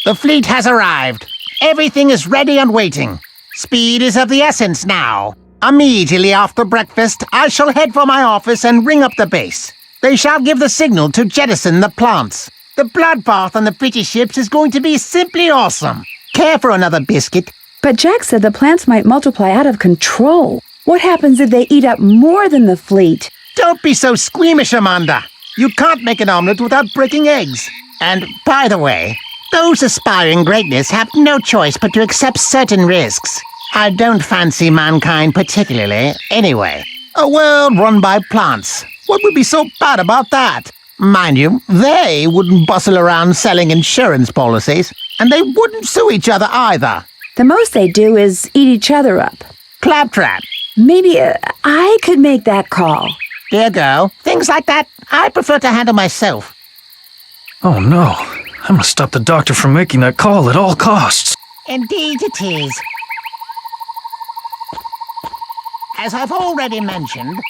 The fleet has arrived. Everything is ready and waiting. Speed is of the essence now. Immediately after breakfast, I shall head for my office and ring up the base. They shall give the signal to jettison the plants. The bloodbath on the British ships is going to be simply awesome. Care for another biscuit? But Jack said the plants might multiply out of control. What happens if they eat up more than the fleet? Don't be so squeamish, Amanda. You can't make an omelette without breaking eggs. And, by the way, those aspiring greatness have no choice but to accept certain risks. I don't fancy mankind particularly, anyway. A world run by plants. What would be so bad about that? Mind you, they wouldn't bustle around selling insurance policies, and they wouldn't sue each other either. The most they do is eat each other up. Claptrap. Maybe I could make that call. Dear girl, things like that I prefer to handle myself. Oh no, I must stop the doctor from making that call at all costs. Indeed it is. As I've already mentioned,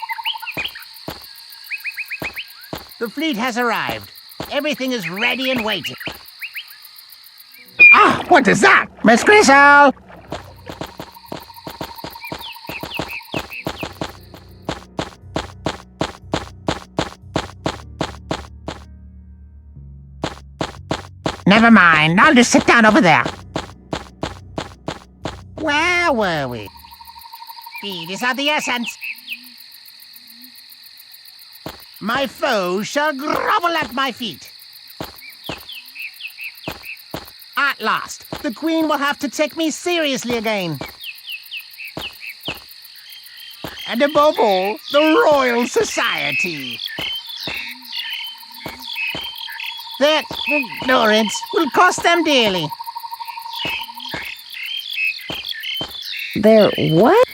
the fleet has arrived. Everything is ready and waiting. Ah, what is that? Miss Gristle! Never mind, I'll just sit down over there. Where were we? Speed is of the essence. My foes shall grovel at my feet. At last, the Queen will have to take me seriously again. And above all, the Royal Society. Their ignorance will cost them dearly. Their what?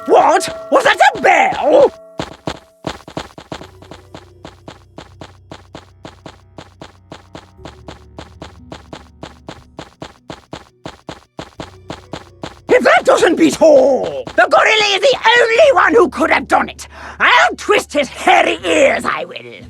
What? Was that a bell? If that doesn't beat all! The gorilla is the only one who could have done it! I'll twist his hairy ears, I will!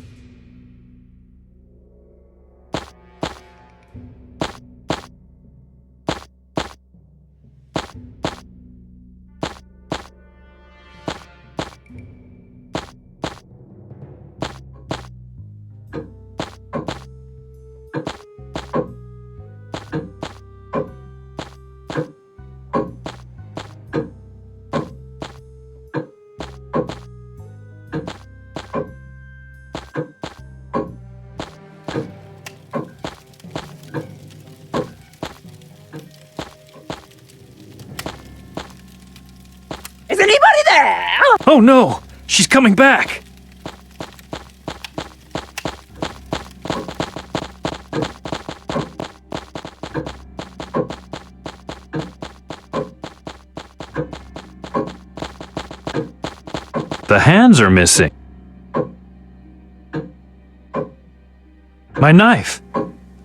Is anybody there? Oh no, she's coming back. The hands are missing. My knife.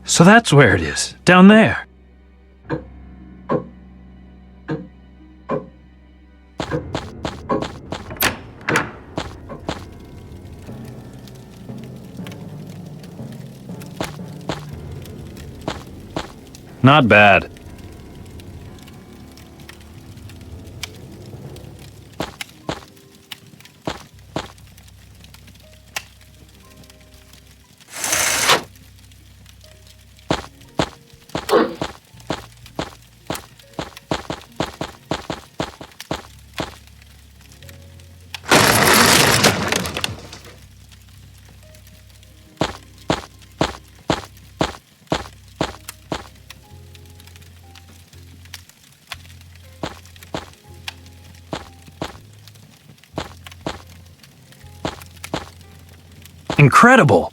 So that's where it is, down there. Not bad. Incredible!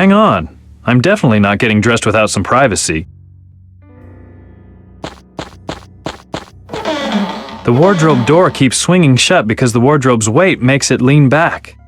Hang on. I'm definitely not getting dressed without some privacy. The wardrobe door keeps swinging shut because the wardrobe's weight makes it lean back.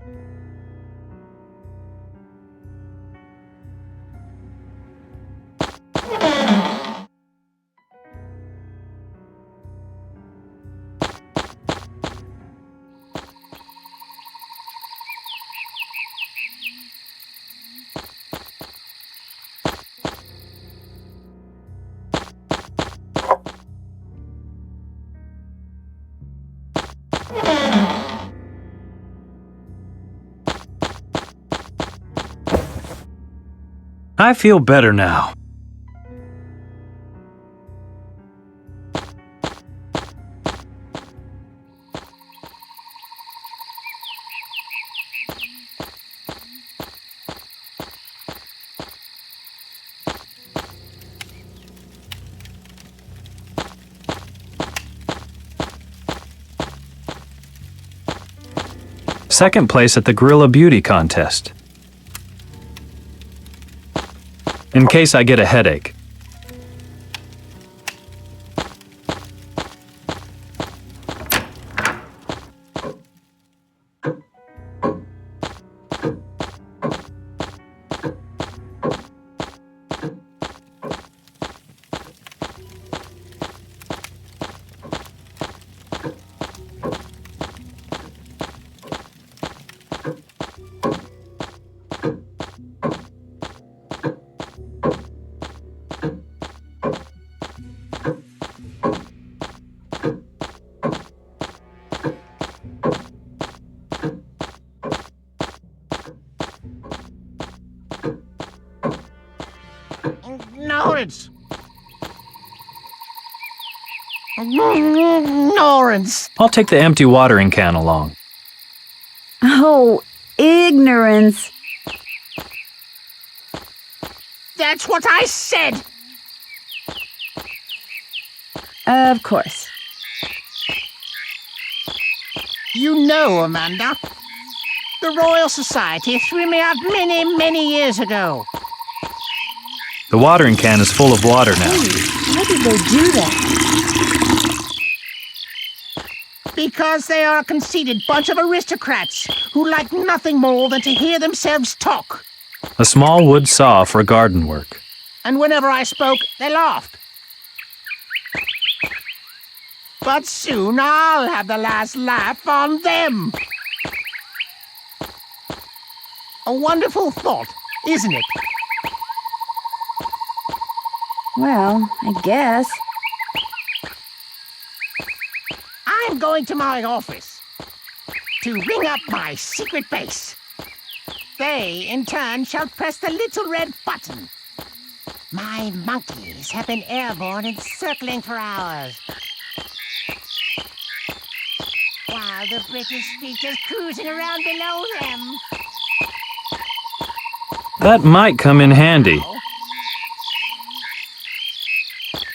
I feel better now. Second place at the Gorilla Beauty Contest. In case I get a headache. Lawrence! Lawrence! I'll take the empty watering can along. Oh, ignorance. That's what I said! Of course. You know, Amanda, the Royal Society threw me out many, many years ago. The watering can is full of water now. Why did they do that? Because they are a conceited bunch of aristocrats who like nothing more than to hear themselves talk. A small wood saw for garden work. And whenever I spoke, they laughed. But soon I'll have the last laugh on them. A wonderful thought, isn't it? Well, I guess. I'm going to my office to ring up my secret base. They, in turn, shall press the little red button. My monkeys have been airborne and circling for hours, while the British fleet is cruising around below them. That might come in handy.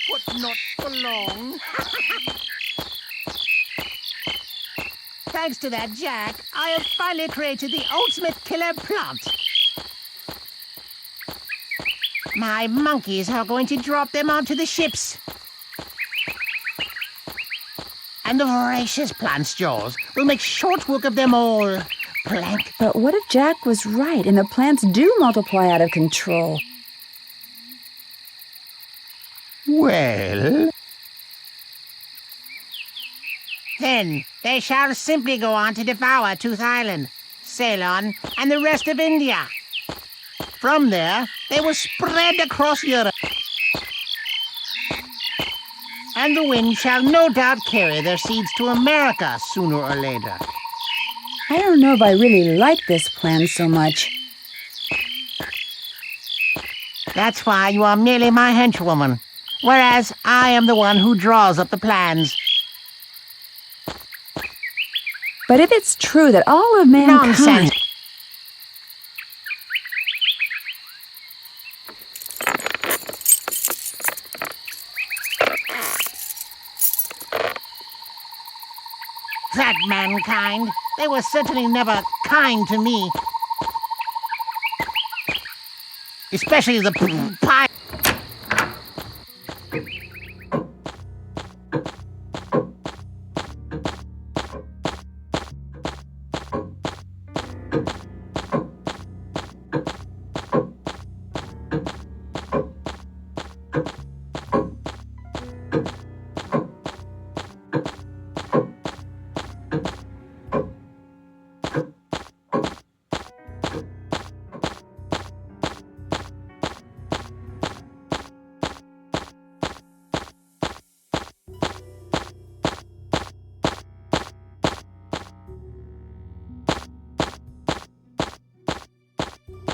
But not for long. Thanks to that Jack, I have finally created the ultimate killer plant. My monkeys are going to drop them onto the ships. And the voracious plant's jaws will make short work of them all. Plank. But what if Jack was right and the plants do multiply out of control? Well... Then they shall simply go on to devour Tooth Island, Ceylon, and the rest of India. From there, they will spread across Europe. And the wind shall no doubt carry their seeds to America sooner or later. I don't know if I really like this plan so much. That's why you are merely my henchwoman, whereas I am the one who draws up the plans. But if it's true that all of mankind... Nonsense! That mankind, they were certainly never kind to me. especially the pie.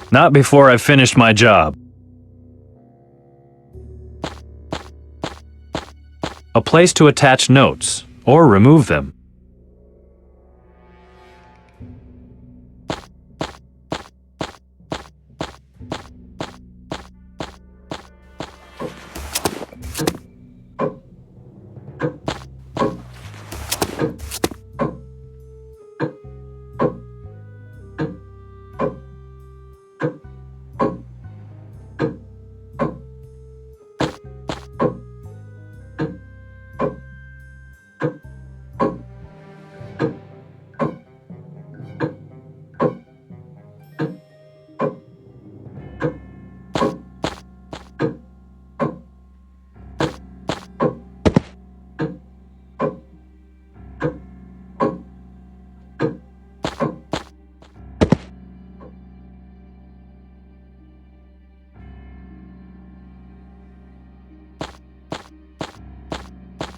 Not before I've finished my job. A place to attach notes, or remove them.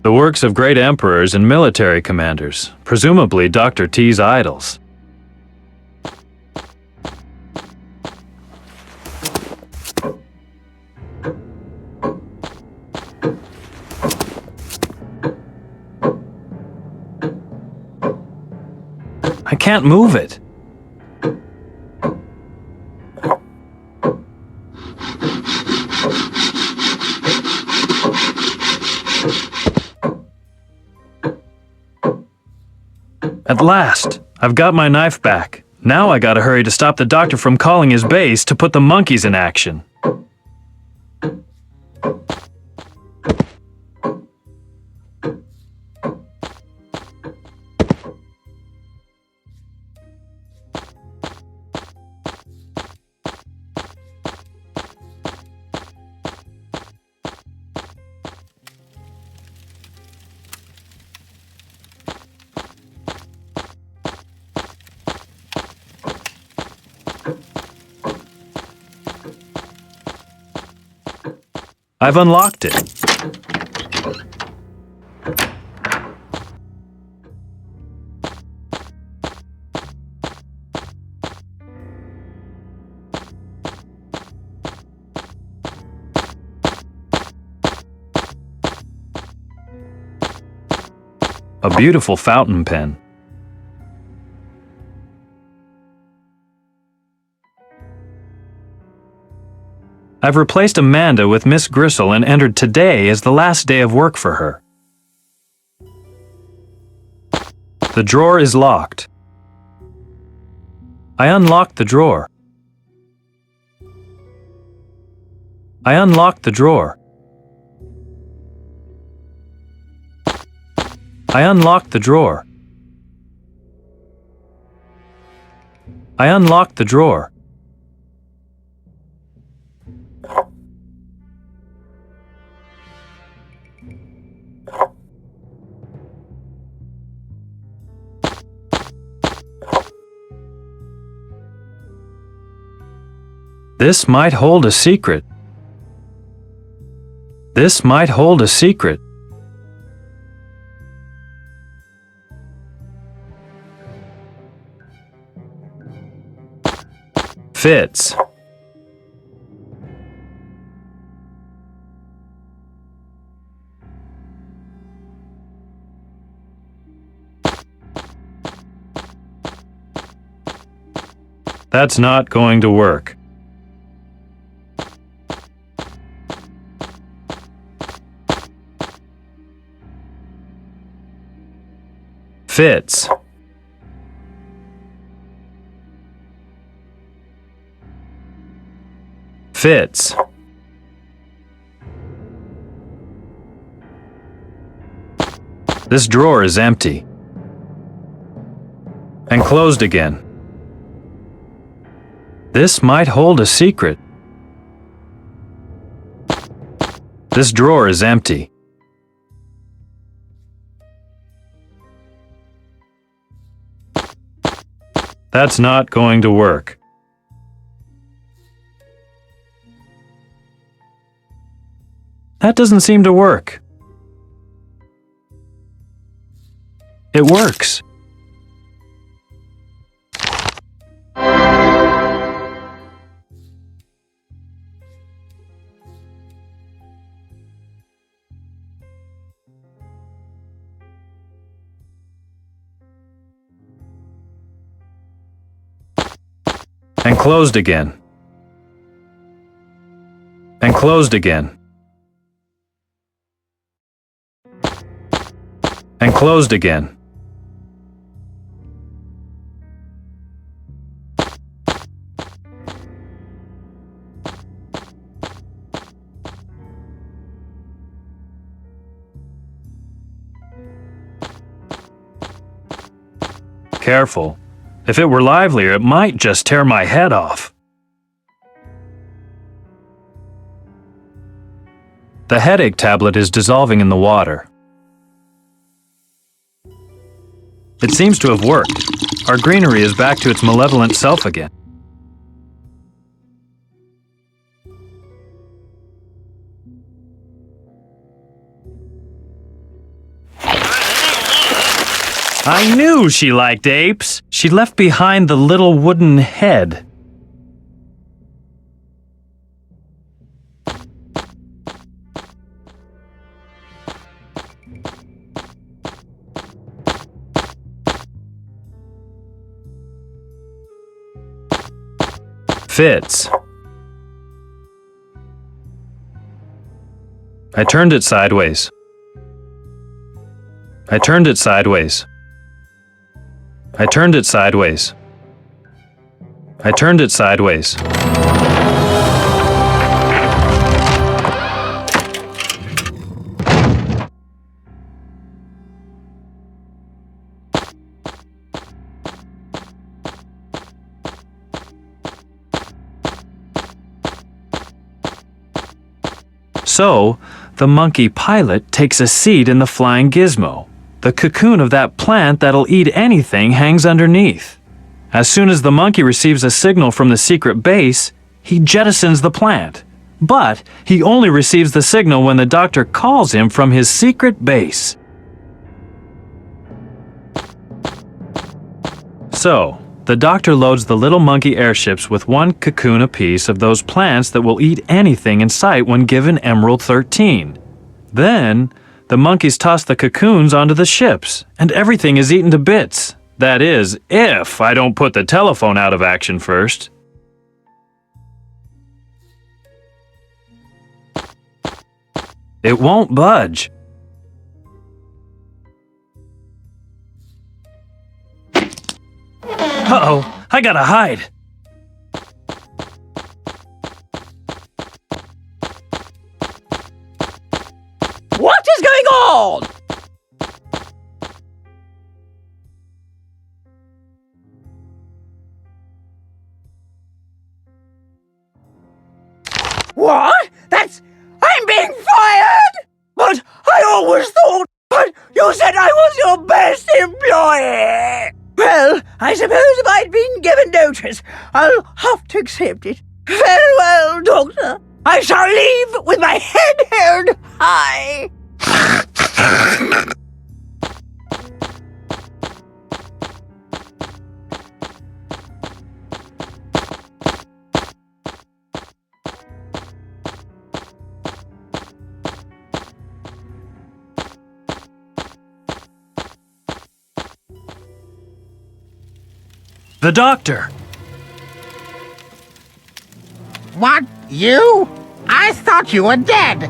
The works of great emperors and military commanders, presumably Dr. T's idols. I can't move it. At last, I've got my knife back. Now I gotta hurry to stop the doctor from calling his base to put the monkeys in action. I've unlocked it. A beautiful fountain pen. I've replaced Amanda with Miss Gristle and entered today as the last day of work for her. The drawer is locked. I unlocked the drawer. I unlocked the drawer. I unlocked the drawer. I unlocked the drawer. This might hold a secret. This might hold a secret. Fits. That's not going to work. Fits. Fits. This drawer is empty. And closed again. This might hold a secret. This drawer is empty. That's not going to work. That doesn't seem to work. It works. And closed again. And closed again. And closed again. Careful. If it were livelier, it might just tear my head off. The headache tablet is dissolving in the water. It seems to have worked. Our greenery is back to its malevolent self again. I knew she liked apes. She left behind the little wooden head. Fits. I turned it sideways. I turned it sideways. I turned it sideways. I turned it sideways. So, the monkey pilot takes a seat in the flying gizmo. The cocoon of that plant that'll eat anything hangs underneath. As soon as the monkey receives a signal from the secret base, he jettisons the plant. But he only receives the signal when the doctor calls him from his secret base. So, the doctor loads the little monkey airships with one cocoon apiece of those plants that will eat anything in sight when given Emerald 13. Then, the monkeys toss the cocoons onto the ships, and everything is eaten to bits. That is, if I don't put the telephone out of action first. It won't budge. Uh-oh, I gotta hide. What is going on? What? I'm being fired? But I always thought... But you said I was your best employee! Well, I suppose if I'd been given notice, I'll have to accept it. Farewell, Doctor. I shall leave with my head held high. The doctor! What? You? I thought you were dead.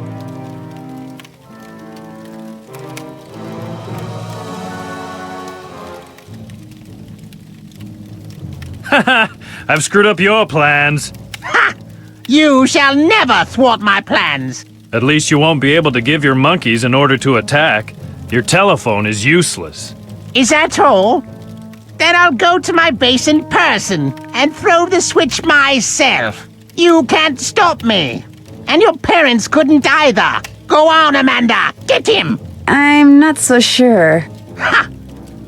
Haha, I've screwed up your plans. Ha! You shall never thwart my plans. At least you won't be able to give your monkeys an order to attack. Your telephone is useless. Is that all? Then I'll go to my base in person and throw the switch myself. You can't stop me. And your parents couldn't either. Go on, Amanda. Get him. I'm not so sure. Ha!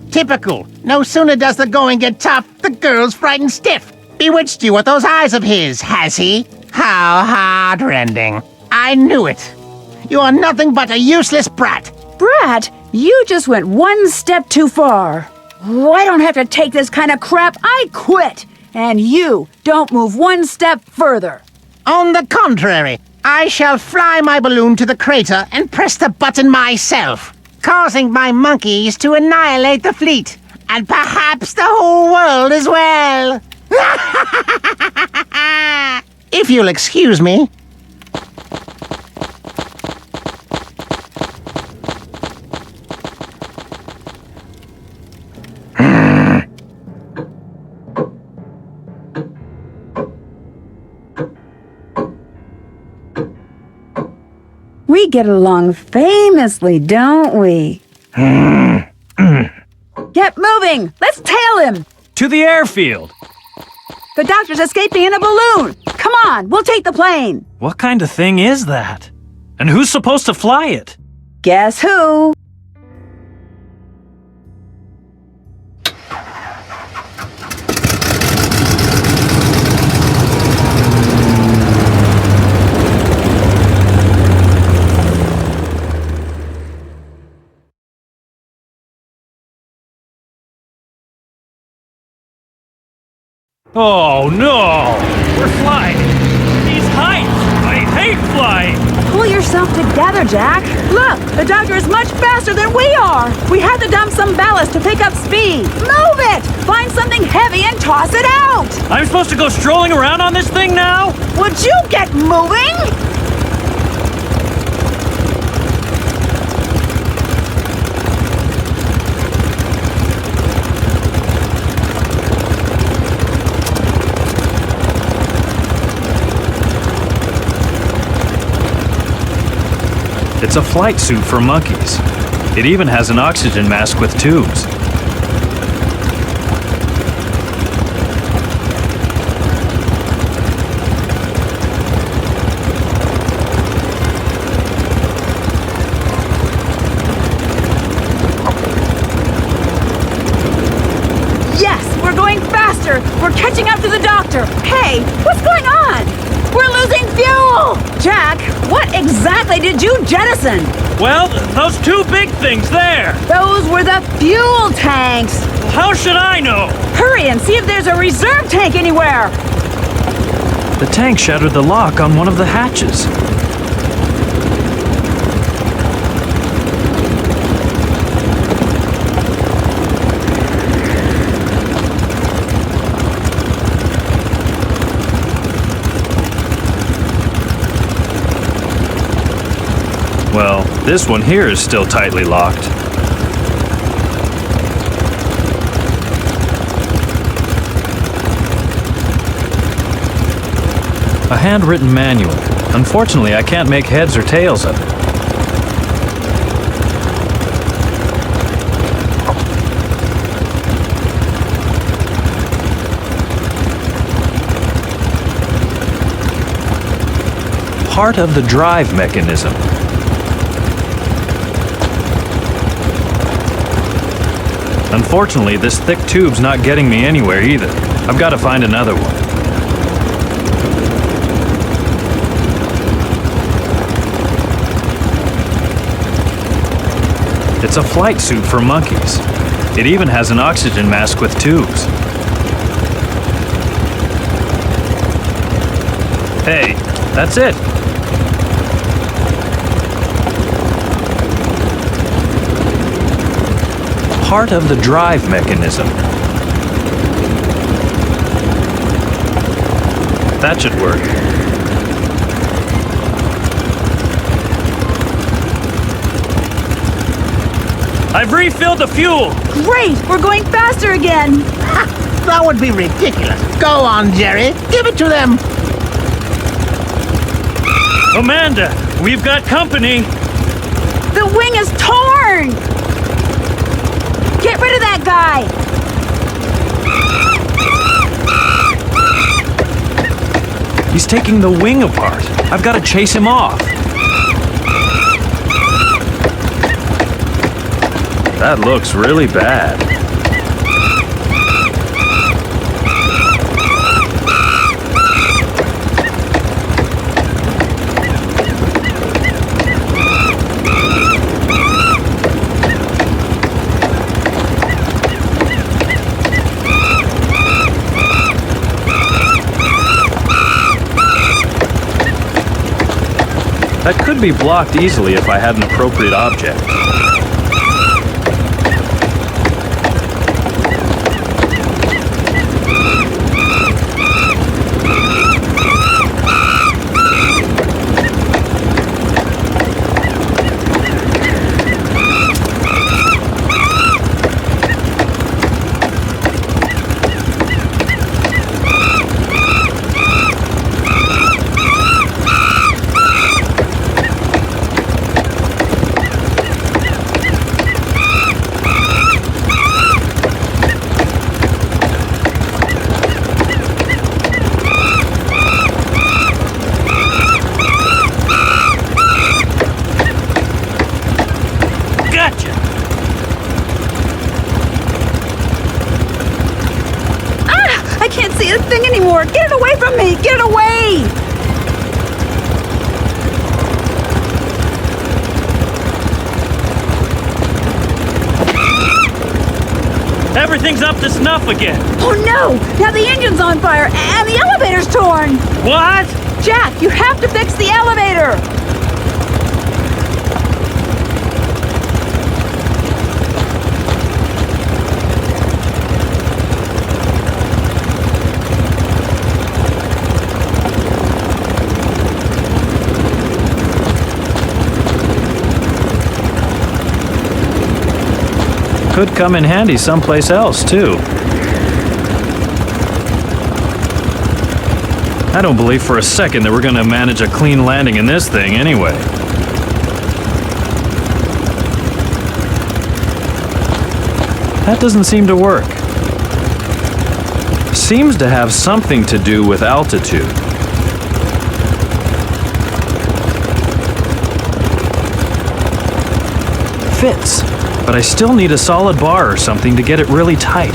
Typical. No sooner does the going get tough, the girl's frightened stiff. Bewitched you with those eyes of his, has he? How heartrending. I knew it. You are nothing but a useless brat. Brat, you just went one step too far. Oh, I don't have to take this kind of crap. I quit. And you don't move one step further. On the contrary, I shall fly my balloon to the crater and press the button myself, causing my monkeys to annihilate the fleet, and perhaps the whole world as well. If you'll excuse me. We get along famously, don't we? Get moving! Let's tail him! To the airfield! The doctor's escaping in a balloon! Come on, we'll take the plane! What kind of thing is that? And who's supposed to fly it? Guess who? Oh no! We're flying! These heights! I hate flying! Pull yourself together, Jack. Look, the doctor is much faster than we are. We have to dump some ballast to pick up speed. Move it! Find something heavy and toss it out! I'm supposed to go strolling around on this thing now? Would you get moving? It's a flight suit for monkeys. It even has an oxygen mask with tubes. Yes, we're going faster. We're catching up to the doctor. Hey, what's going on? We're losing fuel! Jack, what exactly did you jettison? Well, those two big things there! Those were the fuel tanks! How should I know? Hurry and see if there's a reserve tank anywhere! The tank shattered the lock on one of the hatches. Well, this one here is still tightly locked. A handwritten manual. Unfortunately, I can't make heads or tails of it. Part of the drive mechanism. Unfortunately, this thick tube's not getting me anywhere either. I've got to find another one. It's a flight suit for monkeys. It even has an oxygen mask with tubes. Hey, that's it. Part of the drive mechanism. That should work. I've refilled the fuel! Great! We're going faster again! Ha! That would be ridiculous. Go on, Jerry. Give it to them. Amanda, we've got company. The wing is torn! Get rid of that guy! He's taking the wing apart. I've got to chase him off. That looks really bad. That could be blocked easily if I had an appropriate object. I can't see a thing anymore! Get it away from me! Get it away! Everything's up to snuff again. Oh no! Now the engine's on fire and the elevator's torn! What? Jack, you have to fix the elevator! Could come in handy someplace else, too. I don't believe for a second that we're going to manage a clean landing in this thing anyway. That doesn't seem to work. Seems to have something to do with altitude. Fits. But I still need a solid bar or something to get it really tight.